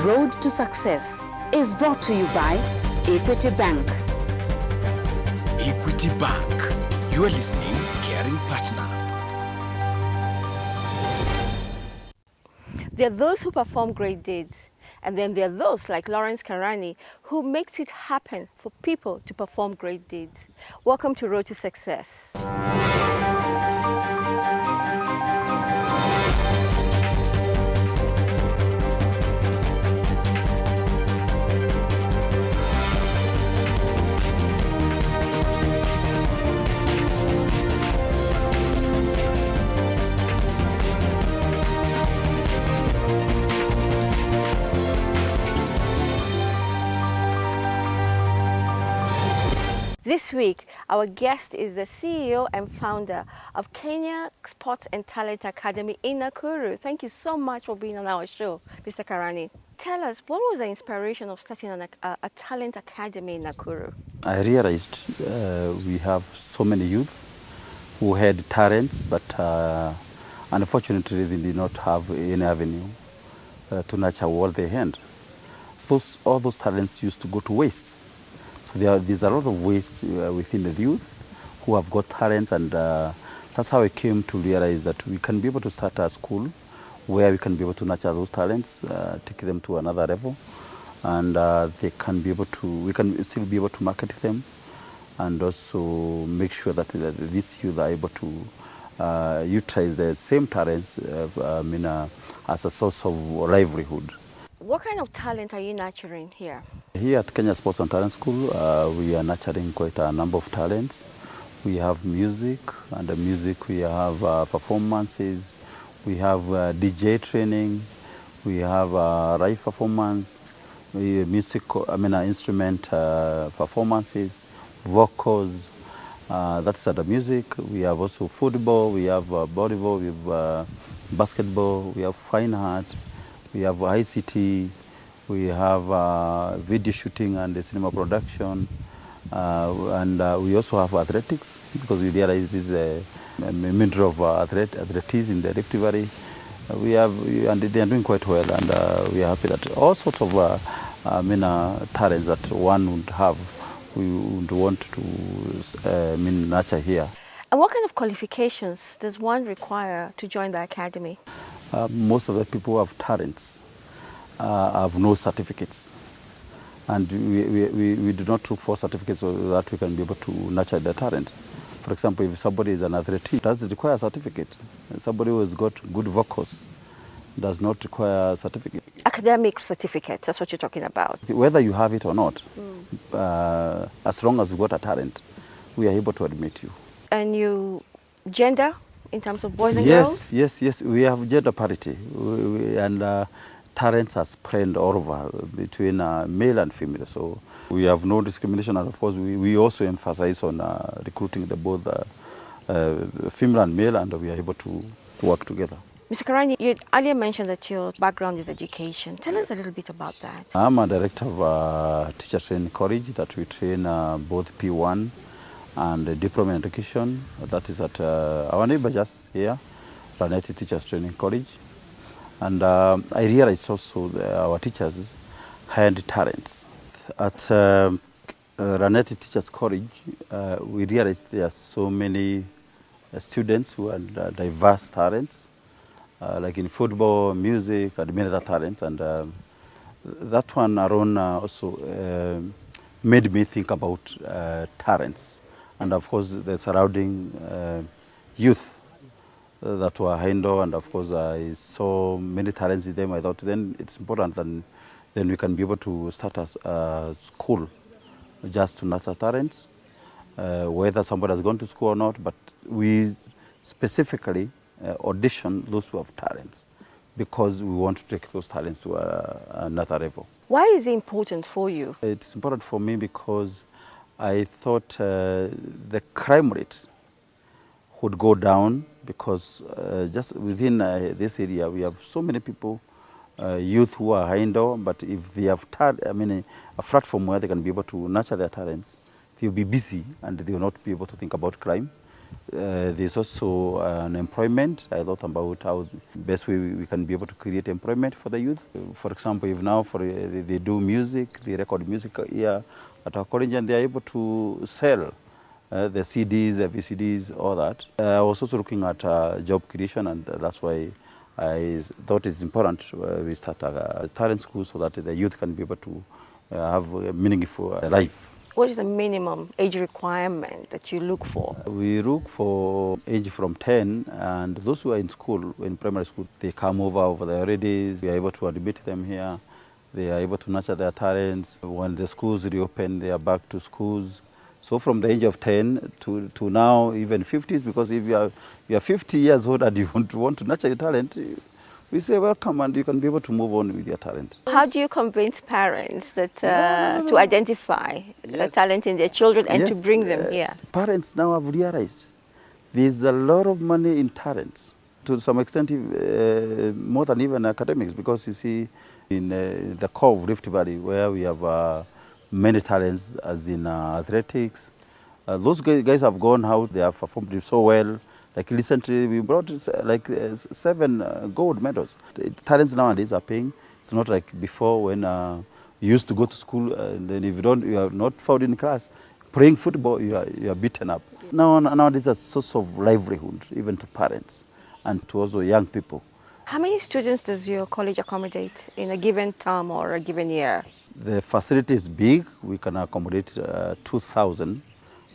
Road to Success is brought to you by Equity Bank. Equity Bank. You are listening, caring partner. There are those who perform great deeds, and then there are those like Lawrence Karani who makes it happen for people to perform great deeds. Welcome to Road to Success. This week, our guest is the CEO and founder of Kenya Sports and Talent Academy in Nakuru. Thank you so much for being on our show, Mr. Karani. Tell us, what was the inspiration of starting a talent academy in Nakuru? I realized we have so many youth who had talents, but unfortunately they did not have any avenue to nurture what they had. All those talents used to go to waste. So there's a lot of waste within the youth who have got talents, and that's how I came to realize that we can be able to start a school where we can be able to nurture those talents, take them to another level, and they can be able to, we can still be able to market them, and also make sure that these youth are able to utilize the same talents as a source of livelihood. What kind of talent are you nurturing here? Here at Kenya Sports and Talent School, we are nurturing quite a number of talents. We have music, and the music we have performances, we have DJ training, we have live performance, instrument performances, vocals. That's the music. We have also football, we have volleyball, we have basketball, we have fine art, we have ICT, we have video shooting and cinema production, and we also have athletics, because we realize this is a middle of athletics in the Rift Valley. And they are doing quite well, and we are happy that all sorts of talents that one would have, we would want to nurture here. And what kind of qualifications does one require to join the academy? Most of the people who have talents have no certificates, and we do not look for certificates so that we can be able to nurture their talent. For example, if somebody is an athlete, does it require a certificate? Somebody who has got good vocals does not require a certificate. Academic certificates, that's what you're talking about. Whether you have it or not, as long as you got a talent, we are able to admit you. And you gender in terms of boys and girls? Yes. We have gender parity, and talents are spread all over between male and female. So we have no discrimination, and of course we also emphasize on recruiting both female and male, and we are able to work together. Mr. Karani, you earlier mentioned that your background is education. Tell us a little bit about that. I'm a director of teacher training college that we train both P1 and diploma in education. That is at our neighbor just here, Raneti Teachers Training College. And I realized also that our teachers had talents. At Raneti Teachers College, we realized there are so many students who had diverse talents, like in football, music, and many other talents. And that one alone also made me think about talents. And of course, the surrounding youth that were indoor, and of course I saw many talents in them. I thought then it's important that then we can be able to start a school just to nurture talents, whether somebody has gone to school or not, but we specifically audition those who have talents, because we want to take those talents to another level. Why is it important for you? It's important for me because I thought the crime rate would go down, because just within this area we have so many people, youth who are indoor, but if they have a platform where they can be able to nurture their talents, they'll be busy and they will not be able to think about crime. There's also an employment. I thought about how best we can be able to create employment for the youth. For example, if now they do music, they record music here at our college, and they are able to sell the CDs, the VCDs, all that. I was also looking at job creation, and that's why I thought it's important we start a talent school so that the youth can be able to have a meaningful life. What is the minimum age requirement that you look for? We look for age from 10, and those who are in school, in primary school, they come over there already. We are able to admit them here. They are able to nurture their talents. When the schools reopen, they are back to schools. So from the age of 10 to now, even 50s, because if you are 50 years old and you want to nurture your talent, we say welcome, and you can be able to move on with your talent. How do you convince parents that to identify the talent in their children and to bring them here? Parents now have realized there's a lot of money in talents, to some extent more than even academics, because you see in the core of Rift Valley, where we have many talents, as in athletics, those guys have gone out, they have performed so well. Like recently, we brought 7 gold medals. The talents nowadays are paying. It's not like before when you used to go to school, and then if you are not found in class, playing football, you are beaten up. Nowadays, a source of livelihood, even to parents and to also young people. How many students does your college accommodate in a given term or a given year? The facility is big. We can accommodate 2,000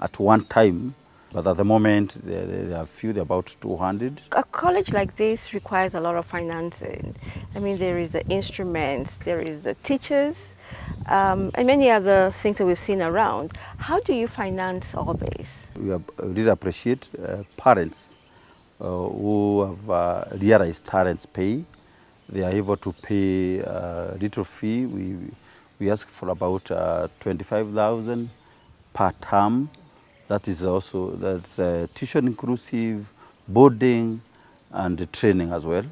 at one time. But at the moment, there are few, there are about 200. A college like this requires a lot of financing. I mean, there is the instruments, there is the teachers, and many other things that we've seen around. How do you finance all this? We really appreciate parents who have realized talents pay. They are able to pay a little fee. We ask for about 25,000 per term. That is also, tuition inclusive, boarding, and training as well.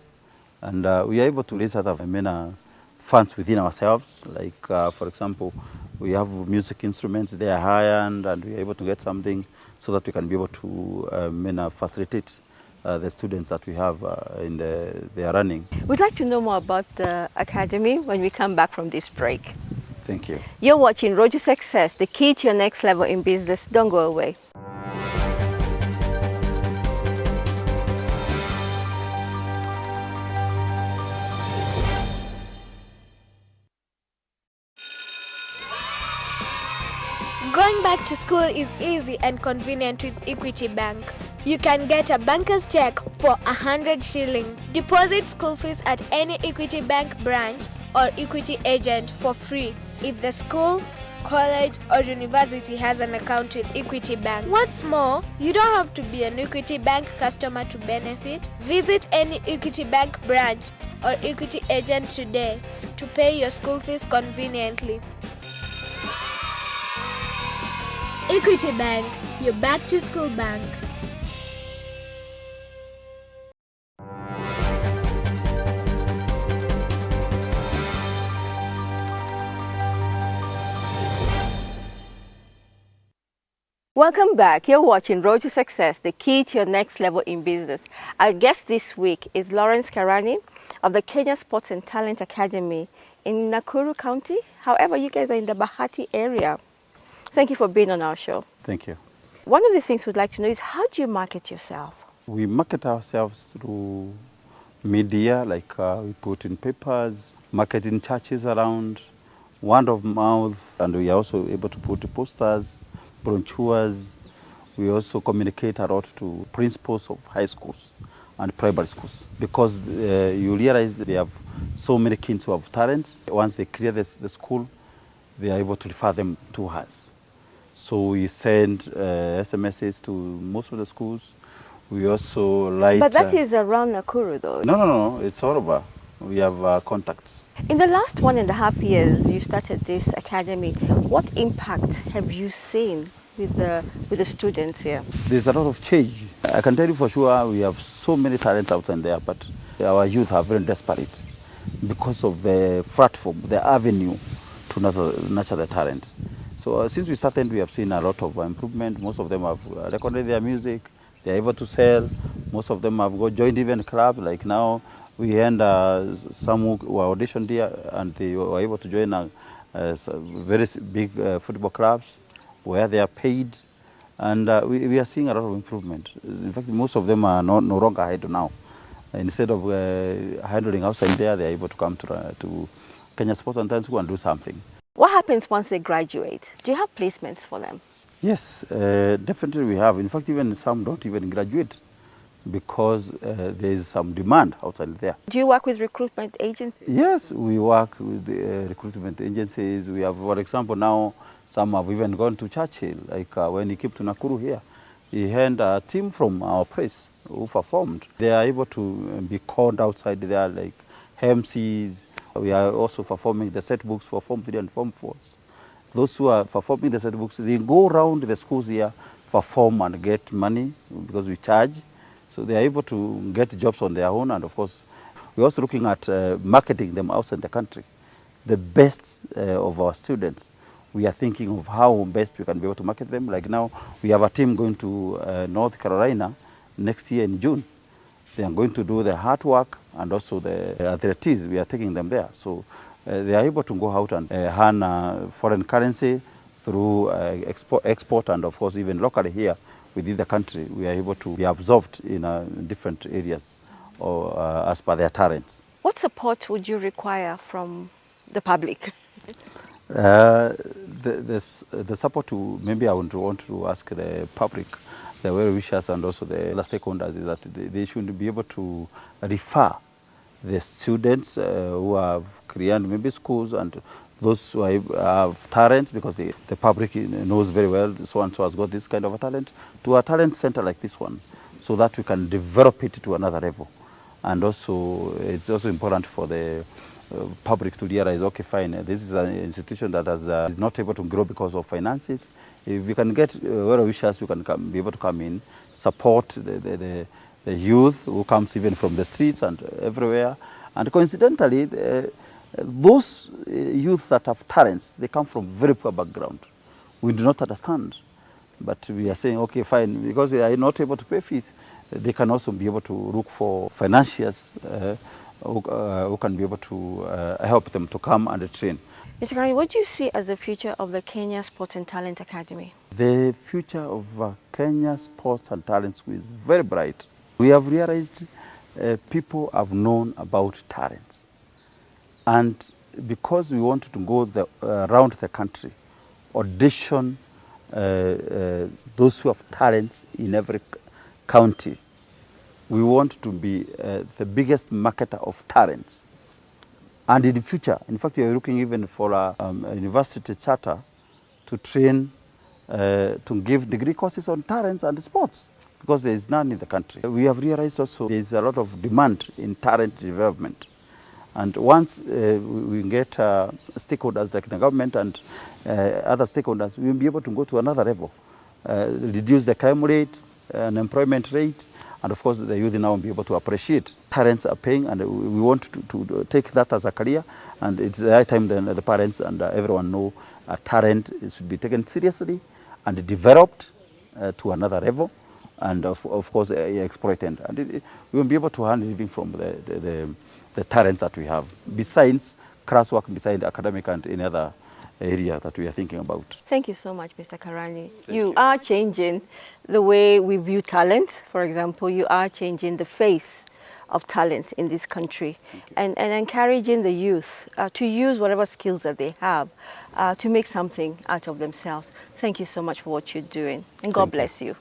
And we are able to raise other many funds within ourselves. Like, for example, we have music instruments, they are high-end, and we are able to get something so that we can be able to facilitate the students that we have they are running. We'd like to know more about the academy when we come back from this break. Thank you. You're watching Road to Success, the key to your next level in business. Don't go away. Going back to school is easy and convenient with Equity Bank. You can get a banker's check for 100 shillings. Deposit school fees at any Equity Bank branch or Equity agent for free if the school, college or university has an account with Equity Bank. What's more, you don't have to be an Equity Bank customer to benefit. Visit any Equity Bank branch or Equity agent today to pay your school fees conveniently. Equity Bank, your back to school bank. Welcome back. You're watching Road to Success, the key to your next level in business. Our guest this week is Lawrence Karani of the Kenya Sports and Talent Academy in Nakuru County. However, you guys are in the Bahati area. Thank you for being on our show. Thank you. One of the things we'd like to know is, how do you market yourself? We market ourselves through media, like we put in papers, market in churches around, word of mouth, and we are also able to put posters, brochures. We also communicate a lot to principals of high schools and primary schools, because you realize that they have so many kids who have talents. Once they clear the school, they are able to refer them to us. So we send SMSs to most of the schools. We also like... But that is around Nakuru though. No, it's all over. We have contacts. In the last 1.5 years you started this academy, what impact have you seen with the students here? There's a lot of change. I can tell you for sure we have so many talents outside there, but our youth are very desperate because of the platform, the avenue to nurture the talent. So since we started, we have seen a lot of improvement. Most of them have recorded their music, They're able to sell. Most of them have joined even clubs. Like now, we had some who were auditioned here, and they were able to join very big football clubs where they are paid. And we are seeing a lot of improvement. In fact, most of them are no longer idle now. Instead of handling outside there, they are able to come to Kenya Sports and Talent School and do something. What happens once they graduate? Do you have placements for them? Yes, definitely we have. In fact, even some don't even graduate because there is some demand outside there. Do you work with recruitment agencies? Yes, we work with recruitment agencies. We have, for example, now some have even gone to Churchill. Like when he came to Nakuru here, he had a team from our place who performed. They are able to be called outside there, like MCs. We are also performing the set books for Form 3 and Form 4s. Those who are performing the set books, they go around the schools here, perform and get money because we charge. So they are able to get jobs on their own. And of course, we're also looking at marketing them outside the country. The best of our students, we are thinking of how best we can be able to market them. Like now, we have a team going to North Carolina next year in June. They are going to do the hard work and also the athletics. We are taking them there. So they are able to go out and earn foreign currency through export and of course even locally here within the country. We are able to be absorbed in different areas or, as per their talents. What support would you require from the public? The support to, maybe I would want to ask the public, the well-wishers and also the stakeholders, is that they should be able to refer the students who have created maybe schools and those who have talents, because the public knows very well so-and-so has got this kind of a talent, to a talent center like this one, so that we can develop it to another level. And also, it's also important for the public to realize, okay, fine, this is an institution that is not able to grow because of finances. If we can get well-wishers, we can be able to come in, support the youth who comes even from the streets and everywhere. And coincidentally, those youth that have talents, they come from very poor background. We do not understand. But we are saying, okay, fine, because they are not able to pay fees, they can also be able to look for financiers who can be able to help them to come and train. Mr. Karani, what do you see as the future of the Kenya Sports and Talent Academy? The future of Kenya Sports and Talent School is very bright. We have realized people have known about talents. And because we wanted to go around the country, audition those who have talents in every county, we want to be the biggest marketer of talents. And in the future, in fact, we are looking even for a university charter to train, to give degree courses on talents and sports, because there is none in the country. We have realized also there is a lot of demand in talent development. And once we get stakeholders like the government and other stakeholders, we will be able to go to another level, reduce the crime rate, unemployment rate, and of course the youth now will be able to appreciate parents are paying, and we want to take that as a career. And it's the right time then the parents and everyone know talent should be taken seriously and developed to another level, and of course exploited. And we will be able to earn living from the talents that we have, besides classwork, besides academic and any other area that we are thinking about. Thank you so much, Mr. Karani. You are changing the way we view talent. For example, you are changing the face of talent in this country, and encouraging the youth to use whatever skills that they have to make something out of themselves. Thank you so much for what you're doing, and God bless you.